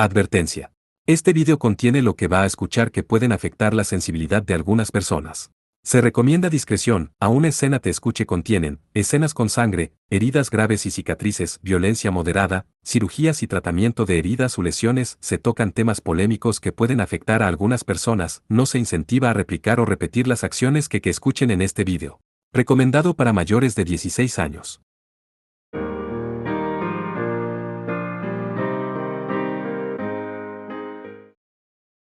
Advertencia. Este video contiene lo que va a escuchar que pueden afectar la sensibilidad de algunas personas. Se recomienda discreción, aún escena te escuche contienen, escenas con sangre, heridas graves y cicatrices, violencia moderada, cirugías y tratamiento de heridas o lesiones, se tocan temas polémicos que pueden afectar a algunas personas, no se incentiva a replicar o repetir las acciones que escuchen en este video. Recomendado para mayores de 16 años.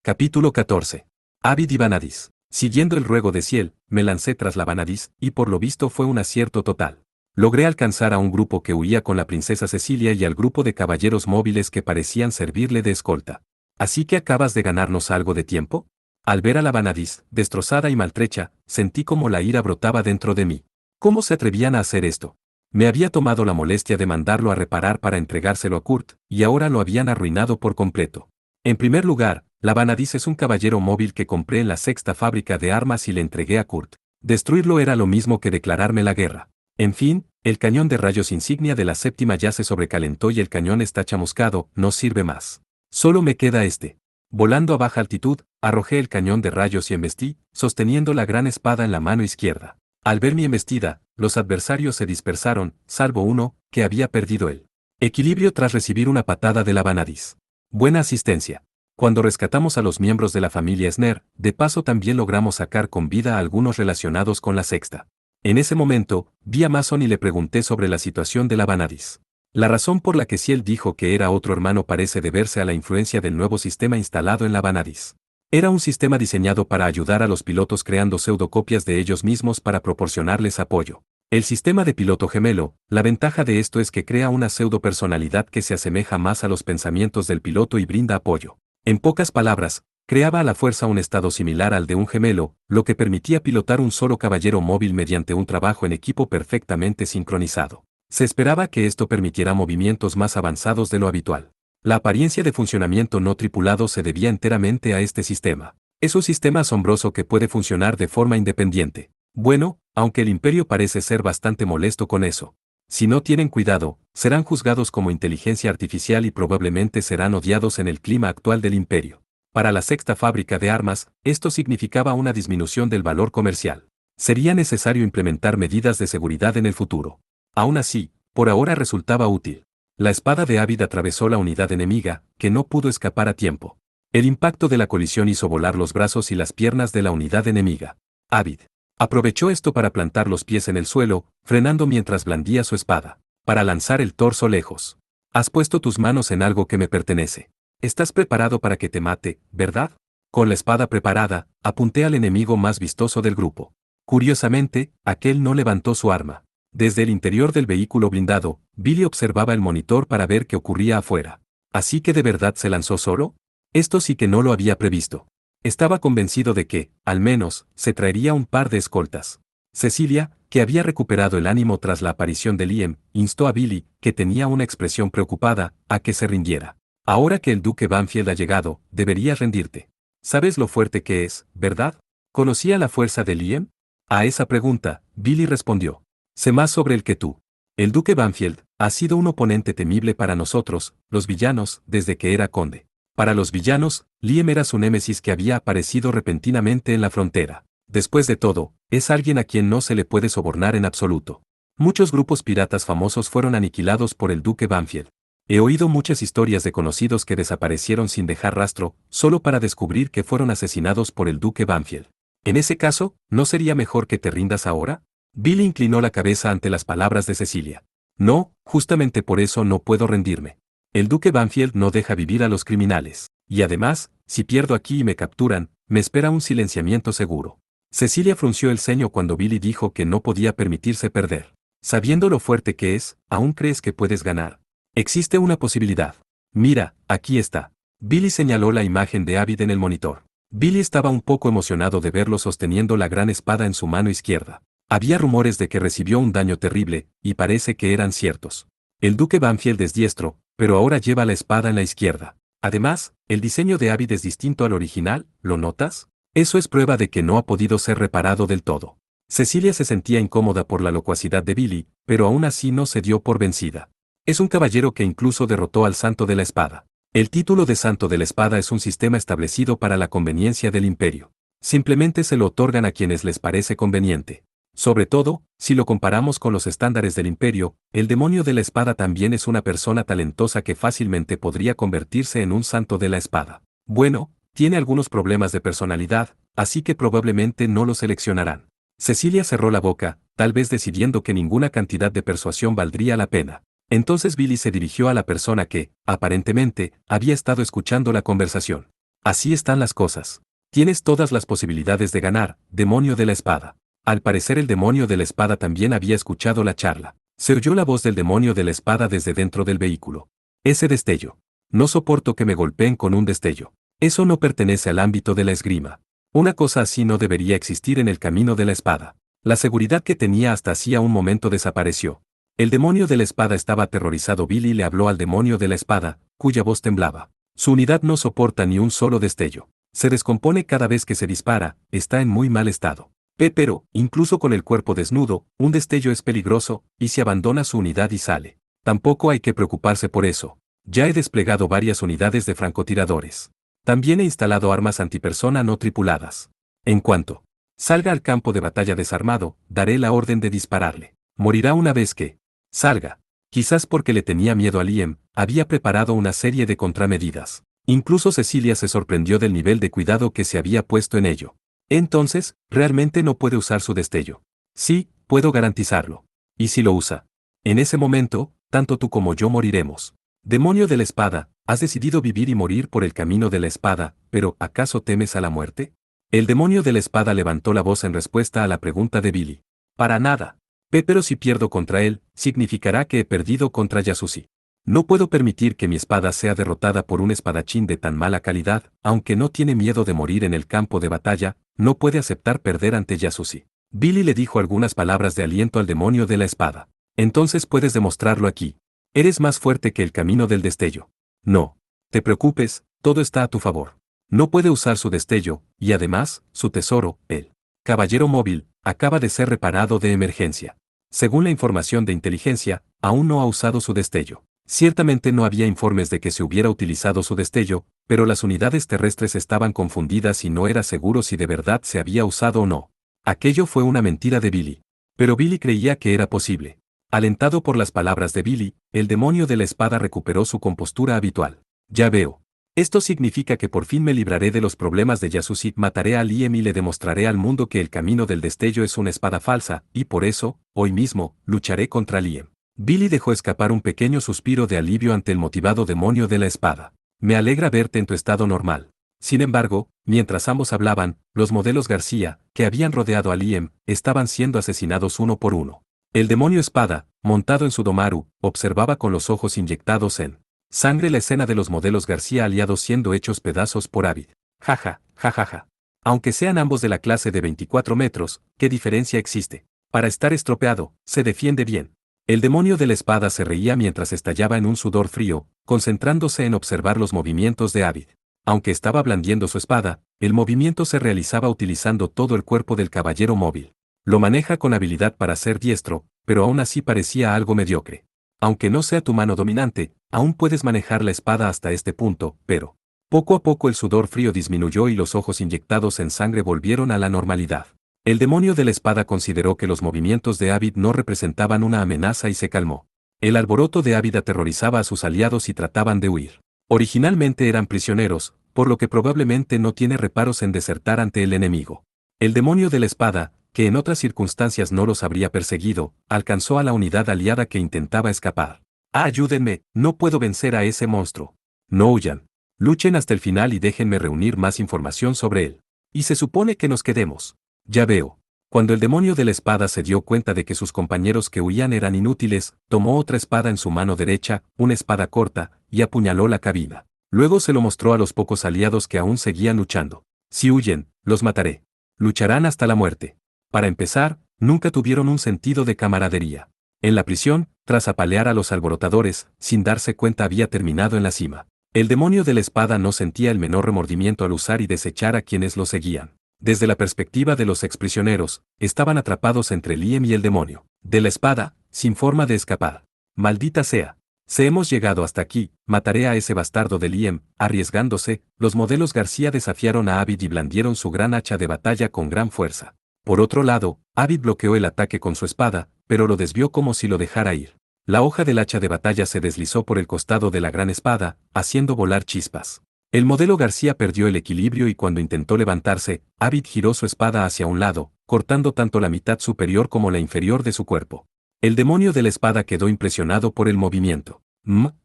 Capítulo 14. Abid y Vanadis. Siguiendo el ruego de Ciel, me lancé tras la Vanadis, y por lo visto fue un acierto total. Logré alcanzar a un grupo que huía con la princesa Cecilia y al grupo de caballeros móviles que parecían servirle de escolta. ¿Así que acabas de ganarnos algo de tiempo? Al ver a la Vanadis, destrozada y maltrecha, sentí como la ira brotaba dentro de mí. ¿Cómo se atrevían a hacer esto? Me había tomado la molestia de mandarlo a reparar para entregárselo a Kurt, y ahora lo habían arruinado por completo. En primer lugar, la Vanadis es un caballero móvil que compré en la sexta fábrica de armas y le entregué a Kurt. Destruirlo era lo mismo que declararme la guerra. En fin, el cañón de rayos insignia de la séptima ya se sobrecalentó y el cañón está chamuscado, no sirve más. Solo me queda este. Volando a baja altitud, arrojé el cañón de rayos y embestí, sosteniendo la gran espada en la mano izquierda. Al ver mi embestida, los adversarios se dispersaron, salvo uno, que había perdido el equilibrio tras recibir una patada de la Vanadis. Buena asistencia. Cuando rescatamos a los miembros de la familia Sner, de paso también logramos sacar con vida a algunos relacionados con la sexta. En ese momento, vi a Mason y le pregunté sobre la situación de la Vanadis. La razón por la que Ciel dijo que era otro hermano parece deberse a la influencia del nuevo sistema instalado en la Vanadis. Era un sistema diseñado para ayudar a los pilotos creando pseudocopias de ellos mismos para proporcionarles apoyo. El sistema de piloto gemelo, la ventaja de esto es que crea una pseudo-personalidad que se asemeja más a los pensamientos del piloto y brinda apoyo. En pocas palabras, creaba a la fuerza un estado similar al de un gemelo, lo que permitía pilotar un solo caballero móvil mediante un trabajo en equipo perfectamente sincronizado. Se esperaba que esto permitiera movimientos más avanzados de lo habitual. La apariencia de funcionamiento no tripulado se debía enteramente a este sistema. Es un sistema asombroso que puede funcionar de forma independiente. Bueno, aunque el Imperio parece ser bastante molesto con eso. Si no tienen cuidado, serán juzgados como inteligencia artificial y probablemente serán odiados en el clima actual del Imperio. Para la sexta fábrica de armas, esto significaba una disminución del valor comercial. Sería necesario implementar medidas de seguridad en el futuro. Aún así, por ahora resultaba útil. La espada de Abid atravesó la unidad enemiga, que no pudo escapar a tiempo. El impacto de la colisión hizo volar los brazos y las piernas de la unidad enemiga. Abid aprovechó esto para plantar los pies en el suelo, frenando mientras blandía su espada, para lanzar el torso lejos. Has puesto tus manos en algo que me pertenece. Estás preparado para que te mate, ¿verdad? Con la espada preparada, apunté al enemigo más vistoso del grupo. Curiosamente, aquel no levantó su arma. Desde el interior del vehículo blindado, Billy observaba el monitor para ver qué ocurría afuera. ¿Así que de verdad se lanzó solo? Esto sí que no lo había previsto. Estaba convencido de que, al menos, se traería un par de escoltas. Cecilia, que había recuperado el ánimo tras la aparición de Liam, instó a Billy, que tenía una expresión preocupada, a que se rindiera. Ahora que el duque Banfield ha llegado, deberías rendirte. ¿Sabes lo fuerte que es, verdad? ¿Conocía la fuerza de Liam? A esa pregunta, Billy respondió. Sé más sobre él que tú. El duque Banfield ha sido un oponente temible para nosotros, los villanos, desde que era conde. Para los villanos, Liam era su némesis que había aparecido repentinamente en la frontera. Después de todo, es alguien a quien no se le puede sobornar en absoluto. Muchos grupos piratas famosos fueron aniquilados por el duque Banfield. He oído muchas historias de conocidos que desaparecieron sin dejar rastro, solo para descubrir que fueron asesinados por el duque Banfield. En ese caso, ¿no sería mejor que te rindas ahora? Billy inclinó la cabeza ante las palabras de Cecilia. No, justamente por eso no puedo rendirme. El duque Banfield no deja vivir a los criminales. Y además, si pierdo aquí y me capturan, me espera un silenciamiento seguro. Cecilia frunció el ceño cuando Billy dijo que no podía permitirse perder. Sabiendo lo fuerte que es, ¿aún crees que puedes ganar? Existe una posibilidad. Mira, aquí está. Billy señaló la imagen de Abid en el monitor. Billy estaba un poco emocionado de verlo sosteniendo la gran espada en su mano izquierda. Había rumores de que recibió un daño terrible, y parece que eran ciertos. El duque Banfield es diestro, pero ahora lleva la espada en la izquierda. Además, el diseño de Abid es distinto al original, ¿lo notas? Eso es prueba de que no ha podido ser reparado del todo. Cecilia se sentía incómoda por la locuacidad de Billy, pero aún así no se dio por vencida. Es un caballero que incluso derrotó al santo de la espada. El título de Santo de la Espada es un sistema establecido para la conveniencia del imperio. Simplemente se lo otorgan a quienes les parece conveniente. Sobre todo, si lo comparamos con los estándares del imperio, el demonio de la espada también es una persona talentosa que fácilmente podría convertirse en un santo de la espada. Bueno, tiene algunos problemas de personalidad, así que probablemente no lo seleccionarán. Cecilia cerró la boca, tal vez decidiendo que ninguna cantidad de persuasión valdría la pena. Entonces Billy se dirigió a la persona que, aparentemente, había estado escuchando la conversación. Así están las cosas. Tienes todas las posibilidades de ganar, demonio de la espada. Al parecer el demonio de la espada también había escuchado la charla. Se oyó la voz del demonio de la espada desde dentro del vehículo. Ese destello. No soporto que me golpeen con un destello. Eso no pertenece al ámbito de la esgrima. Una cosa así no debería existir en el camino de la espada. La seguridad que tenía hasta hacía un momento desapareció. El demonio de la espada estaba aterrorizado. Billy le habló al demonio de la espada, cuya voz temblaba. Su unidad no soporta ni un solo destello. Se descompone cada vez que se dispara, está en muy mal estado. Pero, incluso con el cuerpo desnudo, un destello es peligroso, y se abandona su unidad y sale. Tampoco hay que preocuparse por eso. Ya he desplegado varias unidades de francotiradores. También he instalado armas antipersona no tripuladas. En cuanto salga al campo de batalla desarmado, daré la orden de dispararle. Morirá una vez que salga. Quizás porque le tenía miedo a Liam, había preparado una serie de contramedidas. Incluso Cecilia se sorprendió del nivel de cuidado que se había puesto en ello. Entonces, realmente no puede usar su destello. Sí, puedo garantizarlo. ¿Y si lo usa? En ese momento, tanto tú como yo moriremos. Demonio de la espada, has decidido vivir y morir por el camino de la espada, pero ¿acaso temes a la muerte? El demonio de la espada levantó la voz en respuesta a la pregunta de Billy. Para nada. Pero si pierdo contra él, significará que he perdido contra Yasushi. No puedo permitir que mi espada sea derrotada por un espadachín de tan mala calidad, aunque no tiene miedo de morir en el campo de batalla, no puede aceptar perder ante Yasushi. Billy le dijo algunas palabras de aliento al demonio de la espada. Entonces puedes demostrarlo aquí. Eres más fuerte que el camino del destello. No te preocupes, todo está a tu favor. No puede usar su destello, y además, su tesoro, el caballero móvil, acaba de ser reparado de emergencia. Según la información de inteligencia, aún no ha usado su destello. Ciertamente no había informes de que se hubiera utilizado su destello, pero las unidades terrestres estaban confundidas y no era seguro si de verdad se había usado o no. Aquello fue una mentira de Billy. Pero Billy creía que era posible. Alentado por las palabras de Billy, el demonio de la espada recuperó su compostura habitual. Ya veo. Esto significa que por fin me libraré de los problemas de Yasushi, mataré a Liam y le demostraré al mundo que el camino del destello es una espada falsa, y por eso, hoy mismo, lucharé contra Liam. Billy dejó escapar un pequeño suspiro de alivio ante el motivado demonio de la espada. Me alegra verte en tu estado normal. Sin embargo, mientras ambos hablaban, los modelos García, que habían rodeado a Liam, estaban siendo asesinados uno por uno. El demonio espada, montado en su Domaru, observaba con los ojos inyectados en sangre la escena de los modelos García aliados siendo hechos pedazos por Avid. Jaja, jajaja. Aunque sean ambos de la clase de 24 metros, ¿qué diferencia existe? Para estar estropeado, se defiende bien. El demonio de la espada se reía mientras estallaba en un sudor frío, concentrándose en observar los movimientos de Avid. Aunque estaba blandiendo su espada, el movimiento se realizaba utilizando todo el cuerpo del caballero móvil. Lo maneja con habilidad para ser diestro, pero aún así parecía algo mediocre. Aunque no sea tu mano dominante, aún puedes manejar la espada hasta este punto, pero poco a poco el sudor frío disminuyó y los ojos inyectados en sangre volvieron a la normalidad. El demonio de la espada consideró que los movimientos de Avid no representaban una amenaza y se calmó. El alboroto de Avid aterrorizaba a sus aliados y trataban de huir. Originalmente eran prisioneros, por lo que probablemente no tiene reparos en desertar ante el enemigo. El demonio de la espada, que en otras circunstancias no los habría perseguido, alcanzó a la unidad aliada que intentaba escapar. Ayúdenme, no puedo vencer a ese monstruo. No huyan. Luchen hasta el final y déjenme reunir más información sobre él. Y se supone que nos quedemos. Ya veo. Cuando el demonio de la espada se dio cuenta de que sus compañeros que huían eran inútiles, tomó otra espada en su mano derecha, una espada corta, y apuñaló la cabina. Luego se lo mostró a los pocos aliados que aún seguían luchando. Si huyen, los mataré. Lucharán hasta la muerte. Para empezar, nunca tuvieron un sentido de camaradería. En la prisión, tras apalear a los alborotadores, sin darse cuenta había terminado en la cima. El demonio de la espada no sentía el menor remordimiento al usar y desechar a quienes lo seguían. Desde la perspectiva de los exprisioneros, estaban atrapados entre Liam y el demonio de la espada, sin forma de escapar. Maldita sea. Si hemos llegado hasta aquí, mataré a ese bastardo de Liam. Arriesgándose, los modelos García desafiaron a Abid y blandieron su gran hacha de batalla con gran fuerza. Por otro lado, Abid bloqueó el ataque con su espada, pero lo desvió como si lo dejara ir. La hoja del hacha de batalla se deslizó por el costado de la gran espada, haciendo volar chispas. El modelo García perdió el equilibrio y cuando intentó levantarse, Abid giró su espada hacia un lado, cortando tanto la mitad superior como la inferior de su cuerpo. El demonio de la espada quedó impresionado por el movimiento.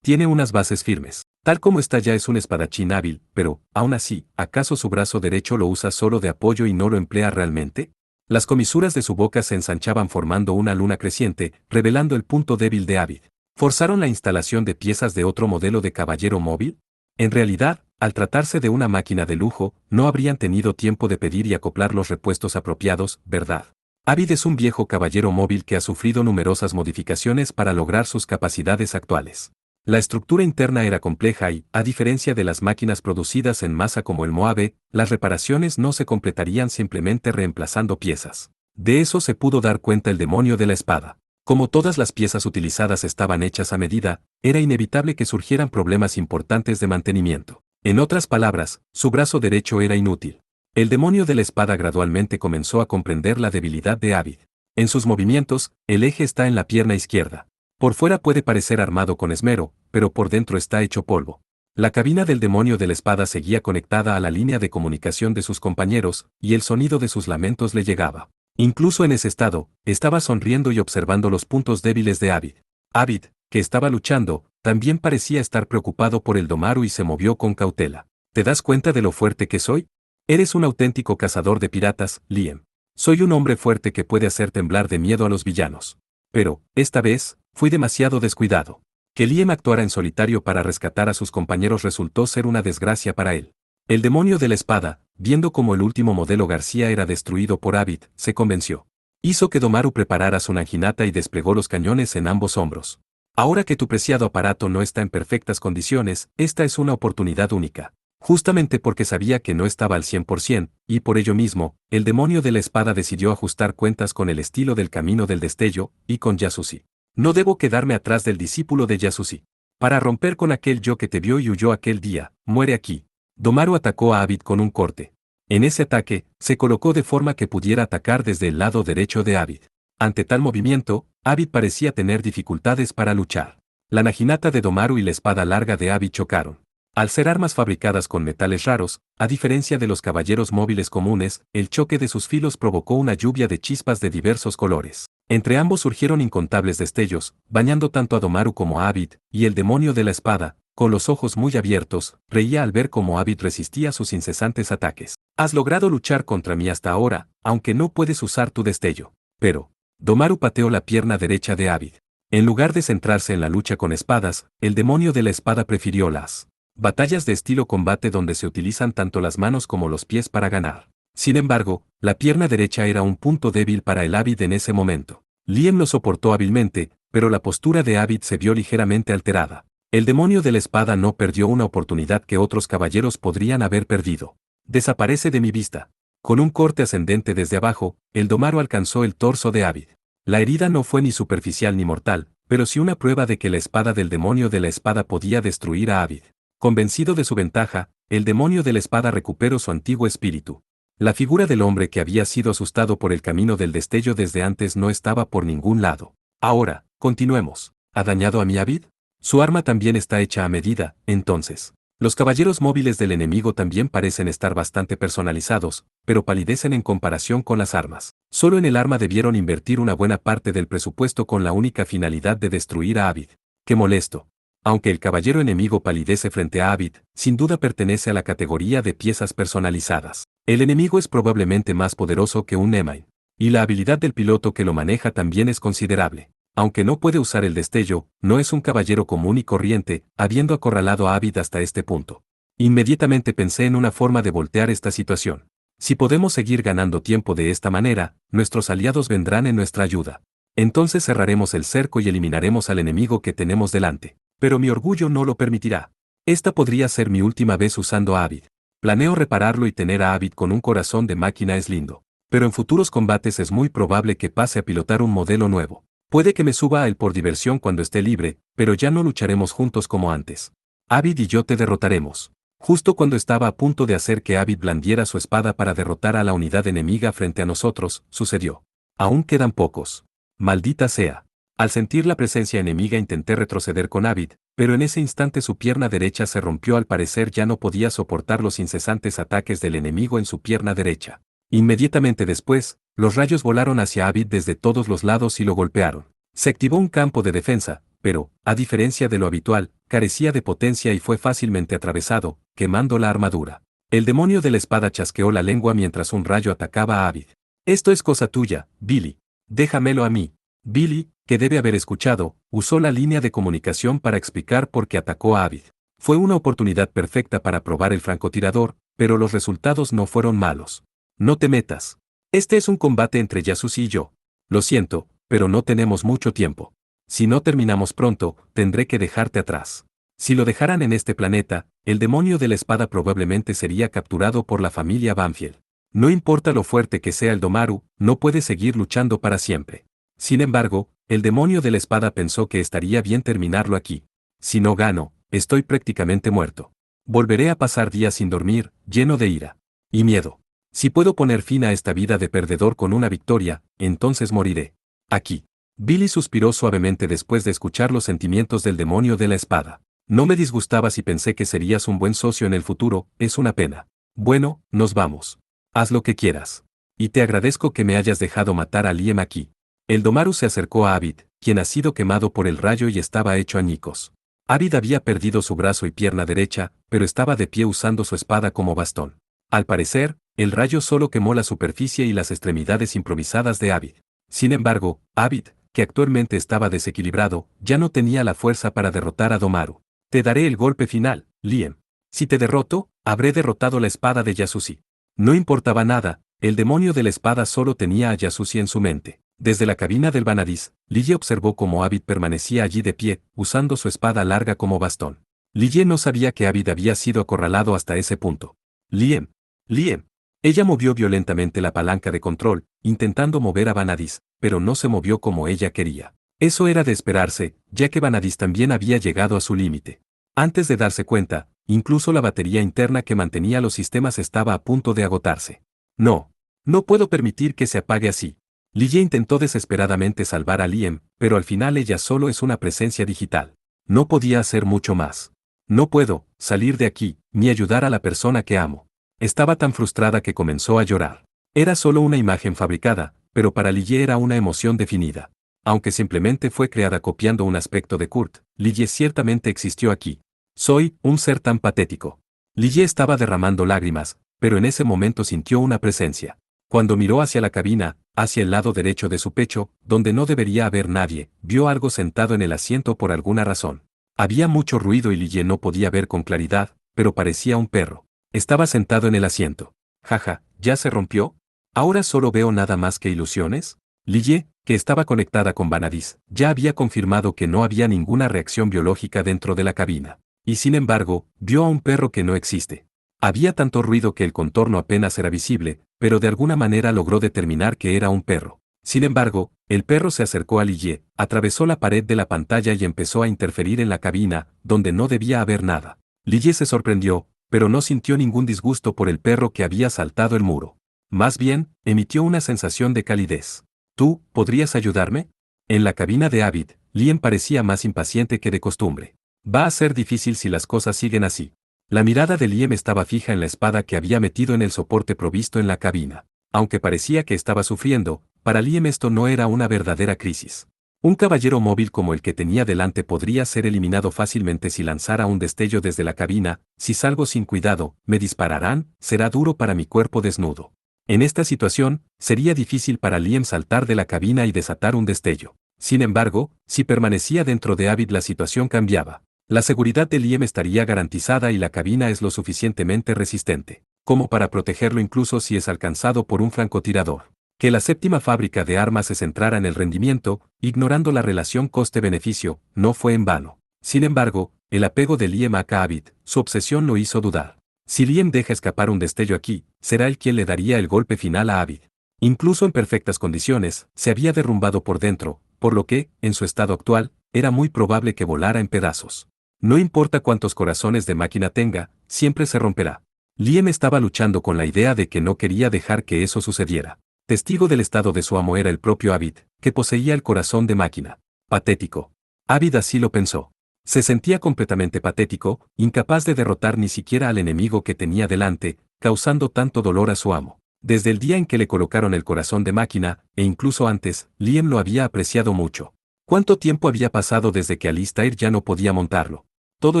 Tiene unas bases firmes. Tal como está ya es un espadachín hábil, pero, aún así, ¿acaso su brazo derecho lo usa solo de apoyo y no lo emplea realmente? Las comisuras de su boca se ensanchaban formando una luna creciente, revelando el punto débil de Abid. ¿Forzaron la instalación de piezas de otro modelo de caballero móvil? En realidad, al tratarse de una máquina de lujo, no habrían tenido tiempo de pedir y acoplar los repuestos apropiados, ¿verdad? Abid es un viejo caballero móvil que ha sufrido numerosas modificaciones para lograr sus capacidades actuales. La estructura interna era compleja y, a diferencia de las máquinas producidas en masa como el Moave, las reparaciones no se completarían simplemente reemplazando piezas. De eso se pudo dar cuenta el demonio de la espada. Como todas las piezas utilizadas estaban hechas a medida, era inevitable que surgieran problemas importantes de mantenimiento. En otras palabras, su brazo derecho era inútil. El demonio de la espada gradualmente comenzó a comprender la debilidad de Abid. En sus movimientos, el eje está en la pierna izquierda. Por fuera puede parecer armado con esmero, pero por dentro está hecho polvo. La cabina del demonio de la espada seguía conectada a la línea de comunicación de sus compañeros, y el sonido de sus lamentos le llegaba. Incluso en ese estado, estaba sonriendo y observando los puntos débiles de Abid. Abid, que estaba luchando, también parecía estar preocupado por el Domaru y se movió con cautela. ¿Te das cuenta de lo fuerte que soy? Eres un auténtico cazador de piratas, Liam. Soy un hombre fuerte que puede hacer temblar de miedo a los villanos. Pero, esta vez, fui demasiado descuidado. Que Liam actuara en solitario para rescatar a sus compañeros resultó ser una desgracia para él. El demonio de la espada, viendo cómo el último modelo García era destruido por Abid, se convenció. Hizo que Domaru preparara su nanjinata y desplegó los cañones en ambos hombros. Ahora que tu preciado aparato no está en perfectas condiciones, esta es una oportunidad única. Justamente porque sabía que no estaba al 100%, y por ello mismo, el demonio de la espada decidió ajustar cuentas con el estilo del camino del destello, y con Yasushi. No debo quedarme atrás del discípulo de Yasushi. Para romper con aquel yo que te vio y huyó aquel día, muere aquí. Domaru atacó a Abid con un corte. En ese ataque, se colocó de forma que pudiera atacar desde el lado derecho de Abid. Ante tal movimiento, Abid parecía tener dificultades para luchar. La naginata de Domaru y la espada larga de Abid chocaron. Al ser armas fabricadas con metales raros, a diferencia de los caballeros móviles comunes, el choque de sus filos provocó una lluvia de chispas de diversos colores. Entre ambos surgieron incontables destellos, bañando tanto a Domaru como a Abid, y el demonio de la espada, con los ojos muy abiertos, reía al ver cómo Abid resistía sus incesantes ataques. Has logrado luchar contra mí hasta ahora, aunque no puedes usar tu destello. Pero, Domaru pateó la pierna derecha de Abid. En lugar de centrarse en la lucha con espadas, el demonio de la espada prefirió las batallas de estilo combate donde se utilizan tanto las manos como los pies para ganar. Sin embargo, la pierna derecha era un punto débil para el Abid en ese momento. Liam lo soportó hábilmente, pero la postura de Abid se vio ligeramente alterada. El demonio de la espada no perdió una oportunidad que otros caballeros podrían haber perdido. Desaparece de mi vista. Con un corte ascendente desde abajo, el Domaru alcanzó el torso de Abid. La herida no fue ni superficial ni mortal, pero sí una prueba de que la espada del demonio de la espada podía destruir a Abid. Convencido de su ventaja, el demonio de la espada recuperó su antiguo espíritu. La figura del hombre que había sido asustado por el camino del destello desde antes no estaba por ningún lado. Ahora, continuemos. ¿Ha dañado a mi Abid? Su arma también está hecha a medida, entonces. Los caballeros móviles del enemigo también parecen estar bastante personalizados, pero palidecen en comparación con las armas. Solo en el arma debieron invertir una buena parte del presupuesto con la única finalidad de destruir a Abid. ¡Qué molesto! Aunque el caballero enemigo palidece frente a Abid, sin duda pertenece a la categoría de piezas personalizadas. El enemigo es probablemente más poderoso que un Nemain. Y la habilidad del piloto que lo maneja también es considerable. Aunque no puede usar el destello, no es un caballero común y corriente, habiendo acorralado a Abid hasta este punto. Inmediatamente pensé en una forma de voltear esta situación. Si podemos seguir ganando tiempo de esta manera, nuestros aliados vendrán en nuestra ayuda. Entonces cerraremos el cerco y eliminaremos al enemigo que tenemos delante. Pero mi orgullo no lo permitirá. Esta podría ser mi última vez usando a Abid. Planeo repararlo y tener a Abid con un corazón de máquina es lindo. Pero en futuros combates es muy probable que pase a pilotar un modelo nuevo. Puede que me suba a él por diversión cuando esté libre, pero ya no lucharemos juntos como antes. Abid y yo te derrotaremos. Justo cuando estaba a punto de hacer que Abid blandiera su espada para derrotar a la unidad enemiga frente a nosotros, sucedió. Aún quedan pocos. Maldita sea. Al sentir la presencia enemiga intenté retroceder con Abid, pero en ese instante su pierna derecha se rompió. Al parecer ya no podía soportar los incesantes ataques del enemigo en su pierna derecha. Inmediatamente después, los rayos volaron hacia Abid desde todos los lados y lo golpearon. Se activó un campo de defensa, pero, a diferencia de lo habitual, carecía de potencia y fue fácilmente atravesado, quemando la armadura. El demonio de la espada chasqueó la lengua mientras un rayo atacaba a Abid. Esto es cosa tuya, Billy. Déjamelo a mí. Billy, que debe haber escuchado, usó la línea de comunicación para explicar por qué atacó a Abid. Fue una oportunidad perfecta para probar el francotirador, pero los resultados no fueron malos. No te metas. Este es un combate entre Yasushi y yo. Lo siento, pero no tenemos mucho tiempo. Si no terminamos pronto, tendré que dejarte atrás. Si lo dejaran en este planeta, el demonio de la espada probablemente sería capturado por la familia Banfield. No importa lo fuerte que sea el Domaru, no puede seguir luchando para siempre. Sin embargo, el demonio de la espada pensó que estaría bien terminarlo aquí. Si no gano, estoy prácticamente muerto. Volveré a pasar días sin dormir, lleno de ira y miedo. Si puedo poner fin a esta vida de perdedor con una victoria, entonces moriré. Aquí. Billy suspiró suavemente después de escuchar los sentimientos del demonio de la espada. No me disgustabas y pensé que serías un buen socio en el futuro, es una pena. Bueno, nos vamos. Haz lo que quieras. Y te agradezco que me hayas dejado matar a Liam aquí. El Domaru se acercó a Abid, quien ha sido quemado por el rayo y estaba hecho añicos. Abid había perdido su brazo y pierna derecha, pero estaba de pie usando su espada como bastón. Al parecer, el rayo solo quemó la superficie y las extremidades improvisadas de Abid. Sin embargo, Abid, que actualmente estaba desequilibrado, ya no tenía la fuerza para derrotar a Domaru. Te daré el golpe final, Liam. Si te derroto, habré derrotado la espada de Yasushi. No importaba nada, el demonio de la espada solo tenía a Yasushi en su mente. Desde la cabina del Vanadis, Lille observó cómo Abid permanecía allí de pie, usando su espada larga como bastón. Lille no sabía que Abid había sido acorralado hasta ese punto. Liam. Liam. Ella movió violentamente la palanca de control, intentando mover a Vanadis, pero no se movió como ella quería. Eso era de esperarse, ya que Vanadis también había llegado a su límite. Antes de darse cuenta, incluso la batería interna que mantenía los sistemas estaba a punto de agotarse. No. No puedo permitir que se apague así. Lille intentó desesperadamente salvar a Liam, pero al final ella solo es una presencia digital. No podía hacer mucho más. No puedo salir de aquí, ni ayudar a la persona que amo. Estaba tan frustrada que comenzó a llorar. Era solo una imagen fabricada, pero para Lille era una emoción definida. Aunque simplemente fue creada copiando un aspecto de Kurt, Lille ciertamente existió aquí. Soy un ser tan patético. Lille estaba derramando lágrimas, pero en ese momento sintió una presencia. Cuando miró hacia la cabina, hacia el lado derecho de su pecho, donde no debería haber nadie, vio algo sentado en el asiento por alguna razón. Había mucho ruido y Lille no podía ver con claridad, pero parecía un perro. Estaba sentado en el asiento. Jaja, ¿ya se rompió? ¿Ahora solo veo nada más que ilusiones? Lille, que estaba conectada con Vanadis, ya había confirmado que no había ninguna reacción biológica dentro de la cabina. Y sin embargo, vio a un perro que no existe. Había tanto ruido que el contorno apenas era visible, pero de alguna manera logró determinar que era un perro. Sin embargo, el perro se acercó a Lille, atravesó la pared de la pantalla y empezó a interferir en la cabina, donde no debía haber nada. Lille se sorprendió, pero no sintió ningún disgusto por el perro que había saltado el muro. Más bien, emitió una sensación de calidez. ¿Tú, podrías ayudarme? En la cabina de Abid, Liam parecía más impaciente que de costumbre. Va a ser difícil si las cosas siguen así. La mirada de Liam estaba fija en la espada que había metido en el soporte provisto en la cabina. Aunque parecía que estaba sufriendo, para Liam esto no era una verdadera crisis. Un caballero móvil como el que tenía delante podría ser eliminado fácilmente si lanzara un destello desde la cabina. Si salgo sin cuidado, me dispararán, será duro para mi cuerpo desnudo. En esta situación, sería difícil para Liam saltar de la cabina y desatar un destello. Sin embargo, si permanecía dentro de Abid la situación cambiaba. La seguridad de Liam estaría garantizada y la cabina es lo suficientemente resistente como para protegerlo incluso si es alcanzado por un francotirador. Que la séptima fábrica de armas se centrara en el rendimiento, ignorando la relación coste-beneficio, no fue en vano. Sin embargo, el apego de Liam a Abid, su obsesión lo hizo dudar. Si Liam deja escapar un destello aquí, será él quien le daría el golpe final a Abid. Incluso en perfectas condiciones, se había derrumbado por dentro, por lo que, en su estado actual, era muy probable que volara en pedazos. No importa cuántos corazones de máquina tenga, siempre se romperá. Liam estaba luchando con la idea de que no quería dejar que eso sucediera. Testigo del estado de su amo era el propio Abid, que poseía el corazón de máquina. Patético. Abid así lo pensó. Se sentía completamente patético, incapaz de derrotar ni siquiera al enemigo que tenía delante, causando tanto dolor a su amo. Desde el día en que le colocaron el corazón de máquina, e incluso antes, Liam lo había apreciado mucho. ¿Cuánto tiempo había pasado desde que Alistair ya no podía montarlo? Todo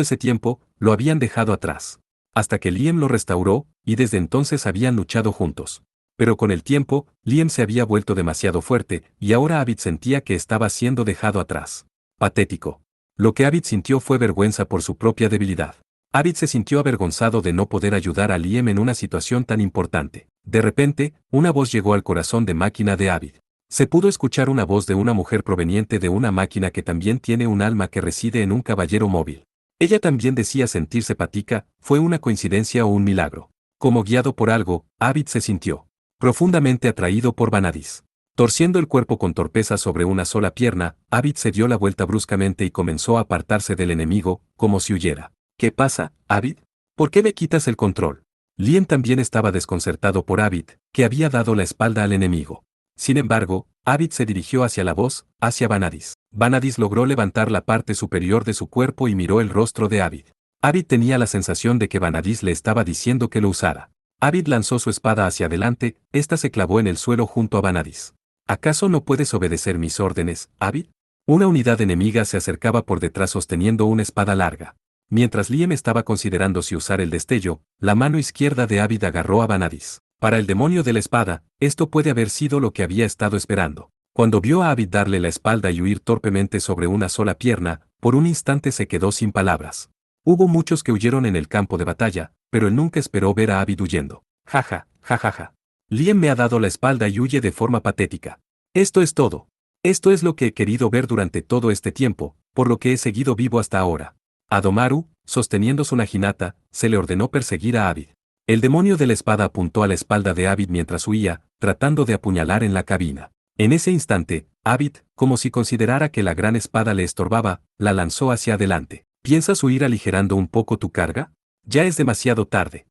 ese tiempo, lo habían dejado atrás. Hasta que Liam lo restauró, y desde entonces habían luchado juntos. Pero con el tiempo, Liam se había vuelto demasiado fuerte, y ahora Abid sentía que estaba siendo dejado atrás. Patético. Lo que Abid sintió fue vergüenza por su propia debilidad. Abid se sintió avergonzado de no poder ayudar a Liam en una situación tan importante. De repente, una voz llegó al corazón de máquina de Abid. Se pudo escuchar una voz de una mujer proveniente de una máquina que también tiene un alma que reside en un caballero móvil. Ella también decía sentirse patica, ¿fue una coincidencia o un milagro? Como guiado por algo, Abid se sintió profundamente atraído por Vanadis. Torciendo el cuerpo con torpeza sobre una sola pierna, Abid se dio la vuelta bruscamente y comenzó a apartarse del enemigo, como si huyera. ¿Qué pasa, Abid? ¿Por qué me quitas el control? Liam también estaba desconcertado por Abid, que había dado la espalda al enemigo. Sin embargo, Abid se dirigió hacia la voz, hacia Vanadis. Vanadis logró levantar la parte superior de su cuerpo y miró el rostro de Abid. Abid tenía la sensación de que Vanadis le estaba diciendo que lo usara. Abid lanzó su espada hacia adelante, esta se clavó en el suelo junto a Vanadis. ¿Acaso no puedes obedecer mis órdenes, Abid? Una unidad enemiga se acercaba por detrás sosteniendo una espada larga. Mientras Liam estaba considerando si usar el destello, la mano izquierda de Abid agarró a Vanadis. Para el demonio de la espada, esto puede haber sido lo que había estado esperando. Cuando vio a Abid darle la espalda y huir torpemente sobre una sola pierna, por un instante se quedó sin palabras. Hubo muchos que huyeron en el campo de batalla, pero él nunca esperó ver a Abid huyendo. Jaja, jajaja. Liam me ha dado la espalda y huye de forma patética. Esto es todo. Esto es lo que he querido ver durante todo este tiempo, por lo que he seguido vivo hasta ahora. A Domaru, sosteniendo su naginata, se le ordenó perseguir a Abid. El demonio de la espada apuntó a la espalda de Abid mientras huía, tratando de apuñalar en la cabina. En ese instante, Abid, como si considerara que la gran espada le estorbaba, la lanzó hacia adelante. ¿Piensas huir aligerando un poco tu carga? Ya es demasiado tarde.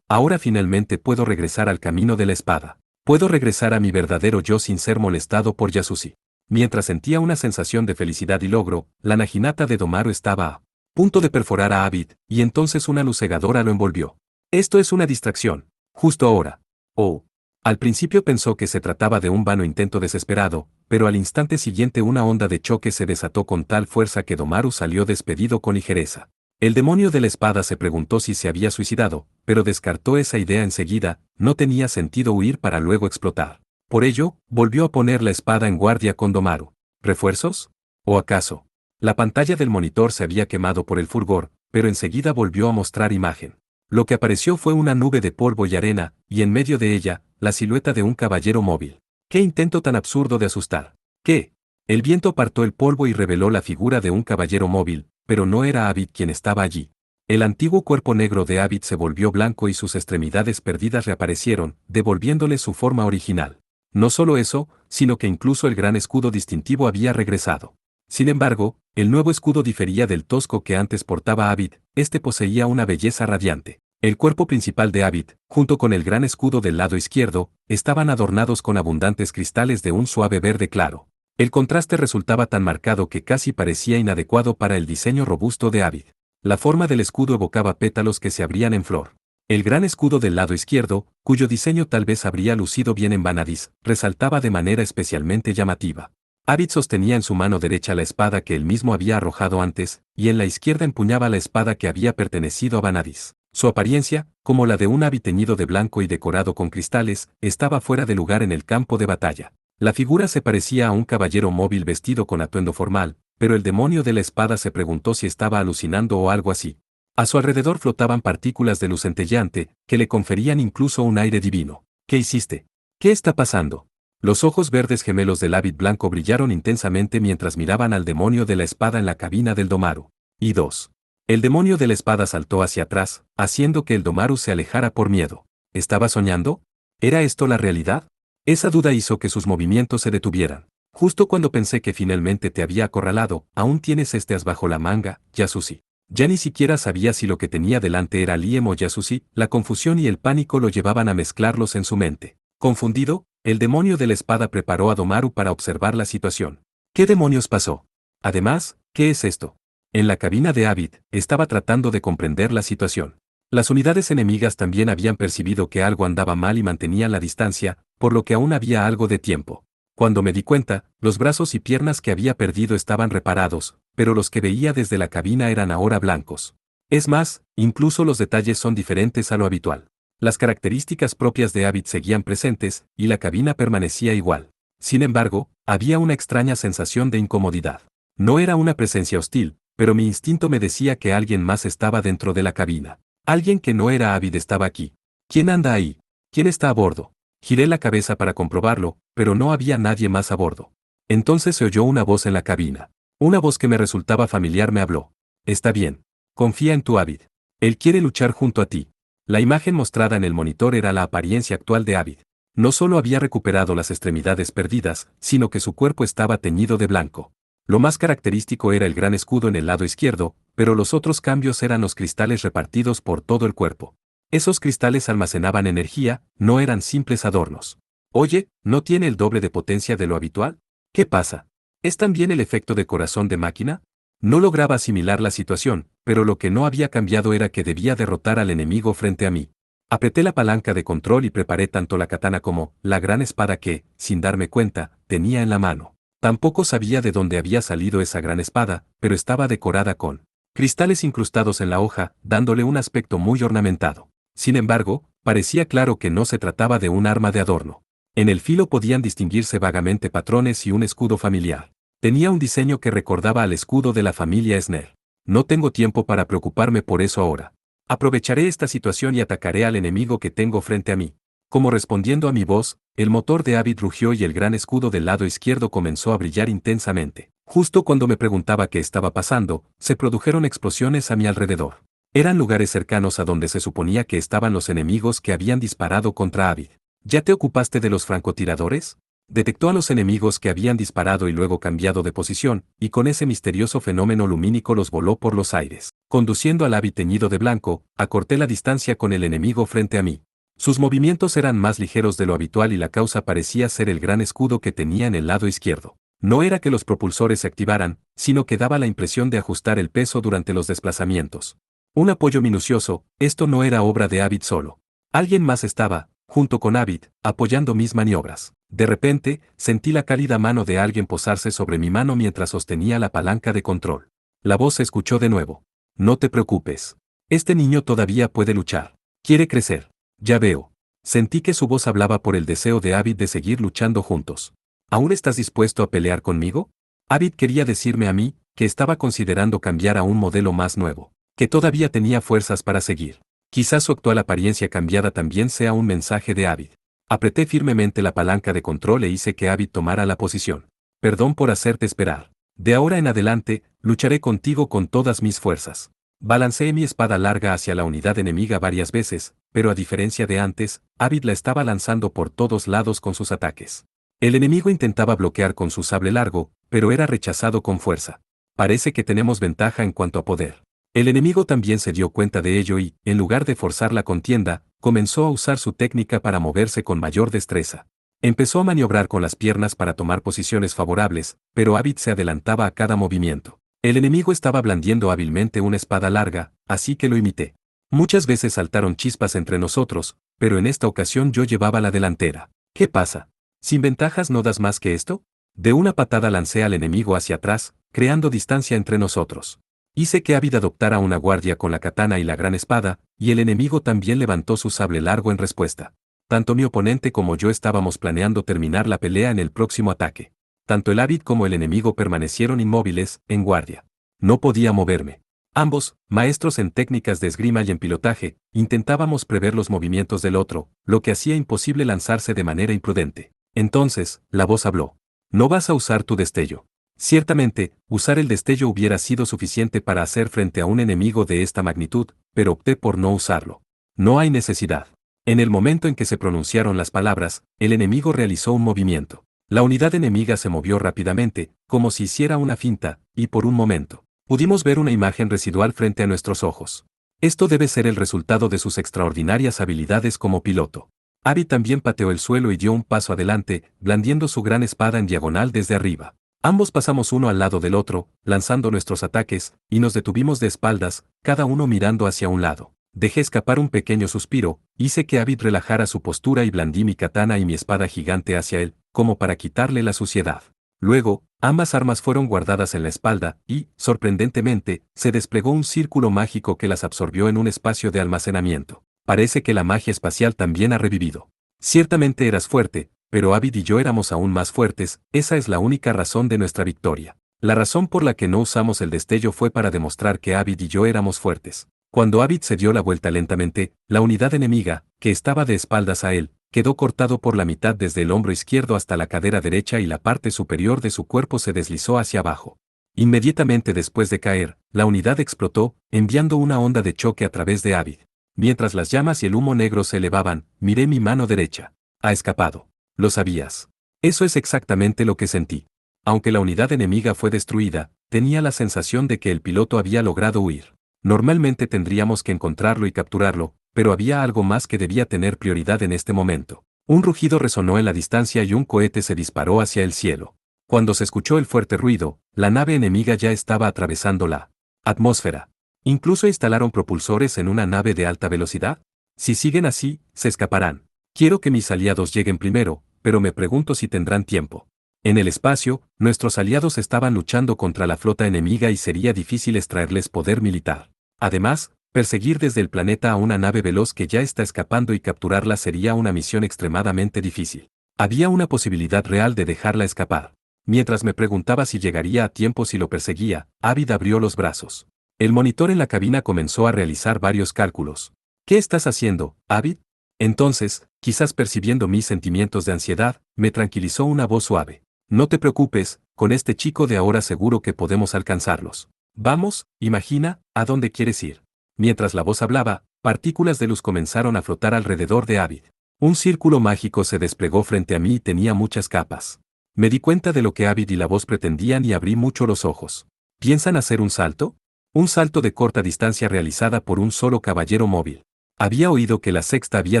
Ahora finalmente puedo regresar al camino de la espada. Puedo regresar a mi verdadero yo sin ser molestado por Yasushi. Mientras sentía una sensación de felicidad y logro, la naginata de Domaru estaba a punto de perforar a Abid, y entonces una luz cegadora lo envolvió. Esto es una distracción. Justo ahora. Oh. Al principio pensó que se trataba de un vano intento desesperado, pero al instante siguiente una onda de choque se desató con tal fuerza que Domaru salió despedido con ligereza. El demonio de la espada se preguntó si se había suicidado, pero descartó esa idea enseguida, no tenía sentido huir para luego explotar. Por ello, volvió a poner la espada en guardia con Domaru. ¿Refuerzos? ¿O acaso? La pantalla del monitor se había quemado por el fulgor, pero enseguida volvió a mostrar imagen. Lo que apareció fue una nube de polvo y arena, y en medio de ella, la silueta de un caballero móvil. ¡Qué intento tan absurdo de asustar! ¿Qué? El viento apartó el polvo y reveló la figura de un caballero móvil, pero no era Abid quien estaba allí. El antiguo cuerpo negro de Abid se volvió blanco y sus extremidades perdidas reaparecieron, devolviéndole su forma original. No solo eso, sino que incluso el gran escudo distintivo había regresado. Sin embargo, el nuevo escudo difería del tosco que antes portaba Abid, este poseía una belleza radiante. El cuerpo principal de Abid, junto con el gran escudo del lado izquierdo, estaban adornados con abundantes cristales de un suave verde claro. El contraste resultaba tan marcado que casi parecía inadecuado para el diseño robusto de Abid. La forma del escudo evocaba pétalos que se abrían en flor. El gran escudo del lado izquierdo, cuyo diseño tal vez habría lucido bien en Vanadis, resaltaba de manera especialmente llamativa. Abid sostenía en su mano derecha la espada que él mismo había arrojado antes, y en la izquierda empuñaba la espada que había pertenecido a Vanadis. Su apariencia, como la de un Abid teñido de blanco y decorado con cristales, estaba fuera de lugar en el campo de batalla. La figura se parecía a un caballero móvil vestido con atuendo formal, pero el demonio de la espada se preguntó si estaba alucinando o algo así. A su alrededor flotaban partículas de luz centelleante, que le conferían incluso un aire divino. ¿Qué hiciste? ¿Qué está pasando? Los ojos verdes gemelos del Abid blanco brillaron intensamente mientras miraban al demonio de la espada en la cabina del Domaru. Y dos. El demonio de la espada saltó hacia atrás, haciendo que el Domaru se alejara por miedo. ¿Estaba soñando? ¿Era esto la realidad? Esa duda hizo que sus movimientos se detuvieran. Justo cuando pensé que finalmente te había acorralado, aún tienes este as bajo la manga, Yasushi. Ya ni siquiera sabía si lo que tenía delante era Liem o Yasushi, la confusión y el pánico lo llevaban a mezclarlos en su mente. Confundido, el demonio de la espada preparó a Domaru para observar la situación. ¿Qué demonios pasó? Además, ¿qué es esto? En la cabina de Abid, estaba tratando de comprender la situación. Las unidades enemigas también habían percibido que algo andaba mal y mantenían la distancia, por lo que aún había algo de tiempo. Cuando me di cuenta, los brazos y piernas que había perdido estaban reparados, pero los que veía desde la cabina eran ahora blancos. Es más, incluso los detalles son diferentes a lo habitual. Las características propias de Abid seguían presentes, y la cabina permanecía igual. Sin embargo, había una extraña sensación de incomodidad. No era una presencia hostil, pero mi instinto me decía que alguien más estaba dentro de la cabina. Alguien que no era Abid estaba aquí. ¿Quién anda ahí? ¿Quién está a bordo? Giré la cabeza para comprobarlo, pero no había nadie más a bordo. Entonces se oyó una voz en la cabina. Una voz que me resultaba familiar me habló. Está bien. Confía en tu Abid. Él quiere luchar junto a ti. La imagen mostrada en el monitor era la apariencia actual de Abid. No solo había recuperado las extremidades perdidas, sino que su cuerpo estaba teñido de blanco. Lo más característico era el gran escudo en el lado izquierdo, pero los otros cambios eran los cristales repartidos por todo el cuerpo. Esos cristales almacenaban energía, no eran simples adornos. Oye, ¿no tiene el doble de potencia de lo habitual? ¿Qué pasa? ¿Es también el efecto de corazón de máquina? No lograba asimilar la situación, pero lo que no había cambiado era que debía derrotar al enemigo frente a mí. Apreté la palanca de control y preparé tanto la katana como la gran espada que, sin darme cuenta, tenía en la mano. Tampoco sabía de dónde había salido esa gran espada, pero estaba decorada con cristales incrustados en la hoja, dándole un aspecto muy ornamentado. Sin embargo, parecía claro que no se trataba de un arma de adorno. En el filo podían distinguirse vagamente patrones y un escudo familiar. Tenía un diseño que recordaba al escudo de la familia Snell. No tengo tiempo para preocuparme por eso ahora. Aprovecharé esta situación y atacaré al enemigo que tengo frente a mí. Como respondiendo a mi voz, el motor de Abid rugió y el gran escudo del lado izquierdo comenzó a brillar intensamente. Justo cuando me preguntaba qué estaba pasando, se produjeron explosiones a mi alrededor. Eran lugares cercanos a donde se suponía que estaban los enemigos que habían disparado contra Abid. ¿Ya te ocupaste de los francotiradores? Detectó a los enemigos que habían disparado y luego cambiado de posición, y con ese misterioso fenómeno lumínico los voló por los aires. Conduciendo al Abid teñido de blanco, acorté la distancia con el enemigo frente a mí. Sus movimientos eran más ligeros de lo habitual y la causa parecía ser el gran escudo que tenía en el lado izquierdo. No era que los propulsores se activaran, sino que daba la impresión de ajustar el peso durante los desplazamientos. Un apoyo minucioso, esto no era obra de Abid solo. Alguien más estaba, junto con Abid, apoyando mis maniobras. De repente, sentí la cálida mano de alguien posarse sobre mi mano mientras sostenía la palanca de control. La voz se escuchó de nuevo. No te preocupes. Este niño todavía puede luchar. Quiere crecer. Ya veo. Sentí que su voz hablaba por el deseo de Abid de seguir luchando juntos. ¿Aún estás dispuesto a pelear conmigo? Abid quería decirme a mí, que estaba considerando cambiar a un modelo más nuevo, que todavía tenía fuerzas para seguir. Quizás su actual apariencia cambiada también sea un mensaje de Abid. Apreté firmemente la palanca de control e hice que Abid tomara la posición. Perdón por hacerte esperar. De ahora en adelante, lucharé contigo con todas mis fuerzas. Balanceé mi espada larga hacia la unidad enemiga varias veces, pero a diferencia de antes, Abid la estaba lanzando por todos lados con sus ataques. El enemigo intentaba bloquear con su sable largo, pero era rechazado con fuerza. Parece que tenemos ventaja en cuanto a poder. El enemigo también se dio cuenta de ello y, en lugar de forzar la contienda, comenzó a usar su técnica para moverse con mayor destreza. Empezó a maniobrar con las piernas para tomar posiciones favorables, pero Abid se adelantaba a cada movimiento. El enemigo estaba blandiendo hábilmente una espada larga, así que lo imité. Muchas veces saltaron chispas entre nosotros, pero en esta ocasión yo llevaba la delantera. ¿Qué pasa? ¿Sin ventajas no das más que esto? De una patada lancé al enemigo hacia atrás, creando distancia entre nosotros. Hice que Abid adoptara una guardia con la katana y la gran espada, y el enemigo también levantó su sable largo en respuesta. Tanto mi oponente como yo estábamos planeando terminar la pelea en el próximo ataque. Tanto el Abid como el enemigo permanecieron inmóviles, en guardia. No podía moverme. Ambos, maestros en técnicas de esgrima y en pilotaje, intentábamos prever los movimientos del otro, lo que hacía imposible lanzarse de manera imprudente. Entonces, la voz habló. No vas a usar tu destello. Ciertamente, usar el destello hubiera sido suficiente para hacer frente a un enemigo de esta magnitud, pero opté por no usarlo. No hay necesidad. En el momento en que se pronunciaron las palabras, el enemigo realizó un movimiento. La unidad enemiga se movió rápidamente, como si hiciera una finta, y por un momento, pudimos ver una imagen residual frente a nuestros ojos. Esto debe ser el resultado de sus extraordinarias habilidades como piloto. Abby también pateó el suelo y dio un paso adelante, blandiendo su gran espada en diagonal desde arriba. Ambos pasamos uno al lado del otro, lanzando nuestros ataques, y nos detuvimos de espaldas, cada uno mirando hacia un lado. Dejé escapar un pequeño suspiro, hice que Abby relajara su postura y blandí mi katana y mi espada gigante hacia él, como para quitarle la suciedad. Luego, ambas armas fueron guardadas en la espalda y, sorprendentemente, se desplegó un círculo mágico que las absorbió en un espacio de almacenamiento. Parece que la magia espacial también ha revivido. Ciertamente eras fuerte, pero Abid y yo éramos aún más fuertes, esa es la única razón de nuestra victoria. La razón por la que no usamos el destello fue para demostrar que Abid y yo éramos fuertes. Cuando Abid se dio la vuelta lentamente, la unidad enemiga, que estaba de espaldas a él, quedó cortado por la mitad desde el hombro izquierdo hasta la cadera derecha y la parte superior de su cuerpo se deslizó hacia abajo. Inmediatamente después de caer, la unidad explotó, enviando una onda de choque a través de Abid. Mientras las llamas y el humo negro se elevaban, miré mi mano derecha. Ha escapado. Lo sabías. Eso es exactamente lo que sentí. Aunque la unidad enemiga fue destruida, tenía la sensación de que el piloto había logrado huir. Normalmente tendríamos que encontrarlo y capturarlo, pero había algo más que debía tener prioridad en este momento. Un rugido resonó en la distancia y un cohete se disparó hacia el cielo. Cuando se escuchó el fuerte ruido, la nave enemiga ya estaba atravesando la atmósfera. ¿Incluso instalaron propulsores en una nave de alta velocidad? Si siguen así, se escaparán. Quiero que mis aliados lleguen primero, pero me pregunto si tendrán tiempo. En el espacio, nuestros aliados estaban luchando contra la flota enemiga y sería difícil extraerles poder militar. Además, perseguir desde el planeta a una nave veloz que ya está escapando y capturarla sería una misión extremadamente difícil. Había una posibilidad real de dejarla escapar. Mientras me preguntaba si llegaría a tiempo si lo perseguía, Abid abrió los brazos. El monitor en la cabina comenzó a realizar varios cálculos. ¿Qué estás haciendo, Abid? Entonces, quizás percibiendo mis sentimientos de ansiedad, me tranquilizó una voz suave. No te preocupes, con este chico de ahora seguro que podemos alcanzarlos. Vamos, imagina, ¿a dónde quieres ir? Mientras la voz hablaba, partículas de luz comenzaron a flotar alrededor de Abid. Un círculo mágico se desplegó frente a mí y tenía muchas capas. Me di cuenta de lo que Abid y la voz pretendían y abrí mucho los ojos. ¿Piensan hacer un salto? Un salto de corta distancia realizada por un solo caballero móvil. Había oído que la sexta había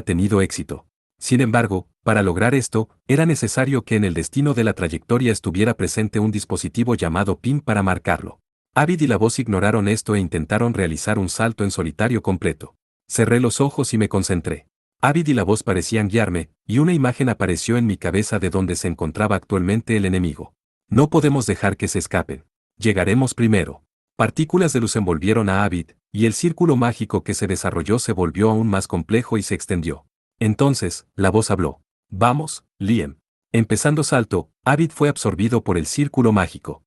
tenido éxito. Sin embargo, para lograr esto, era necesario que en el destino de la trayectoria estuviera presente un dispositivo llamado PIN para marcarlo. Abid y la voz ignoraron esto e intentaron realizar un salto en solitario completo. Cerré los ojos y me concentré. Abid y la voz parecían guiarme, y una imagen apareció en mi cabeza de donde se encontraba actualmente el enemigo. No podemos dejar que se escapen. Llegaremos primero. Partículas de luz envolvieron a Abid, y el círculo mágico que se desarrolló se volvió aún más complejo y se extendió. Entonces, la voz habló. Vamos, Liam. Empezando salto, Abid fue absorbido por el círculo mágico.